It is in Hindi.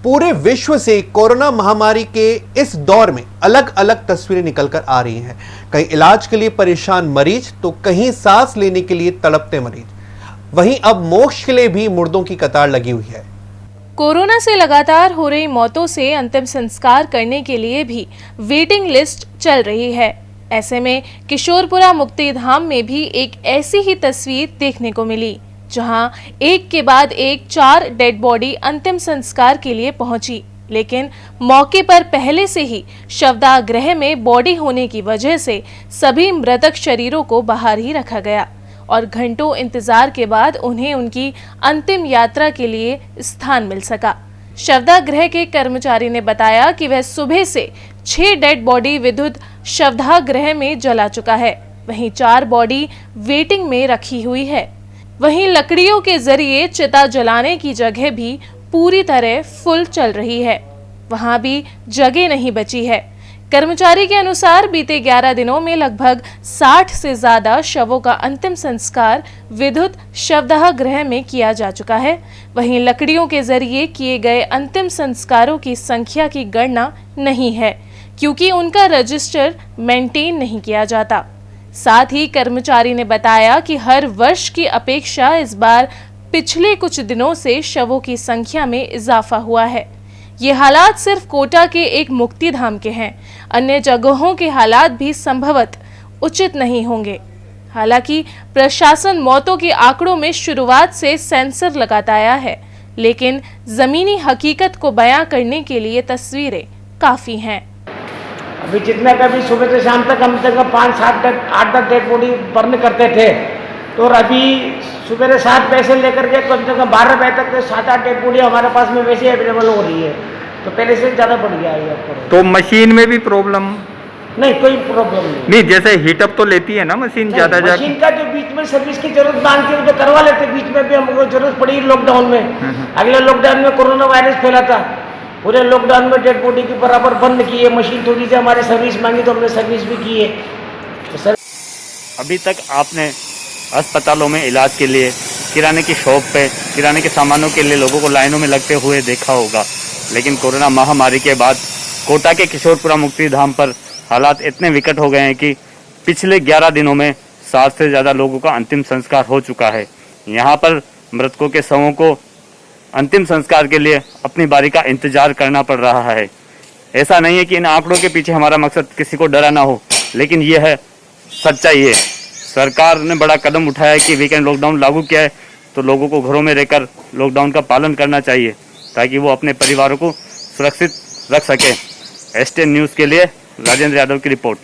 पूरे विश्व से कोरोना महामारी के इस दौर में अलग अलग तस्वीरें निकलकर आ रही हैं। कहीं इलाज के लिए परेशान मरीज तो कहीं सांस लेने के लिए तड़पते मरीज। वहीं अब मोक्ष के लिए भी मुर्दों की कतार लगी हुई है। कोरोना से लगातार हो रही मौतों से अंतिम संस्कार करने के लिए भी वेटिंग लिस्ट चल रही है। ऐसे में किशोरपुरा मुक्तिधाम में भी एक ऐसी ही तस्वीर देखने को मिली, जहां एक के बाद एक 4 डेड बॉडी अंतिम संस्कार के लिए पहुंची, लेकिन मौके पर पहले से ही शवदाह गृह में बॉडी होने की वजह से सभी मृतक शरीरों को बाहर ही रखा गया और घंटों इंतजार के बाद उन्हें उनकी अंतिम यात्रा के लिए स्थान मिल सका। शवदाह गृह के कर्मचारी ने बताया कि वह सुबह से 6 डेड बॉडी विद्युत शवदाह गृह में जला चुका है, वहीं 4 बॉडी वेटिंग में रखी हुई है। वहीं लकड़ियों के जरिए चिता जलाने की जगह भी पूरी तरह फुल चल रही है, वहां भी जगह नहीं बची है। कर्मचारी के अनुसार बीते 11 दिनों में लगभग 60 से ज्यादा शवों का अंतिम संस्कार विद्युत शवदाह गृह में किया जा चुका है। वहीं लकड़ियों के जरिए किए गए अंतिम संस्कारों की संख्या की गणना नहीं है, क्योंकि उनका रजिस्टर मेंटेन नहीं किया जाता। साथ ही कर्मचारी ने बताया कि हर वर्ष की अपेक्षा इस बार पिछले कुछ दिनों से शवों की संख्या में इजाफा हुआ है। ये हालात सिर्फ कोटा के एक मुक्तिधाम के हैं, अन्य जगहों के हालात भी संभवत उचित नहीं होंगे। हालांकि प्रशासन मौतों के आंकड़ों में शुरुआत से सेंसर लगाता आया है, लेकिन जमीनी हकीकत को बयां करने के लिए तस्वीरें काफी हैं। अभी जितने का भी सुबह से शाम तक हम तक 5-8 डेड बॉडी बर्न करते थे, तो अभी सुबह 7 बजे से लेकर के कम से कम 12 बजे तक 7-8 डेड बॉडी हमारे पास में वैसे अवेलेबल हो रही है, तो पहले से ज़्यादा बढ़ गया है। तो मशीन में भी प्रॉब्लम? नहीं, कोई प्रॉब्लम नहीं। जैसे हीटअप तो लेती है ना मशीन ज़्यादा। मशीन का जो बीच में सर्विस की जरूरत मानती है तो करवा लेते, बीच में भी हमको जरूरत पड़ी लॉकडाउन में। अगले लॉकडाउन में कोरोना वायरस फैला था, पूरे लॉकडाउन में डेड बॉडी के बराबर बंद की है। मशीन थोड़ी सी हमारी सर्विस मांगी तो हमने सर्विस भी की है। तो सर, अभी तक आपने अस्पतालों में इलाज के लिए किराने की शॉप पे किराने के सामानों के लिए लोगों को लाइनों में लगते हुए देखा होगा, लेकिन कोरोना महामारी के बाद कोटा के किशोरपुरा मुक्तिधाम पर हालात इतने विकट हो गए हैं कि पिछले 11 दिनों में 60 से ज़्यादा लोगों का अंतिम संस्कार हो चुका है। यहाँ पर मृतकों के शवों को अंतिम संस्कार के लिए अपनी बारी का इंतजार करना पड़ रहा है। ऐसा नहीं है कि इन आंकड़ों के पीछे हमारा मकसद किसी को डराना हो, लेकिन यह है सच्चाई है। सरकार ने बड़ा कदम उठाया है कि वीकेंड लॉकडाउन लागू किया है, तो लोगों को घरों में रहकर लॉकडाउन का पालन करना चाहिए ताकि वो अपने परिवारों को सुरक्षित रख सकें। एसटीएन न्यूज़ के लिए राजेंद्र यादव की रिपोर्ट।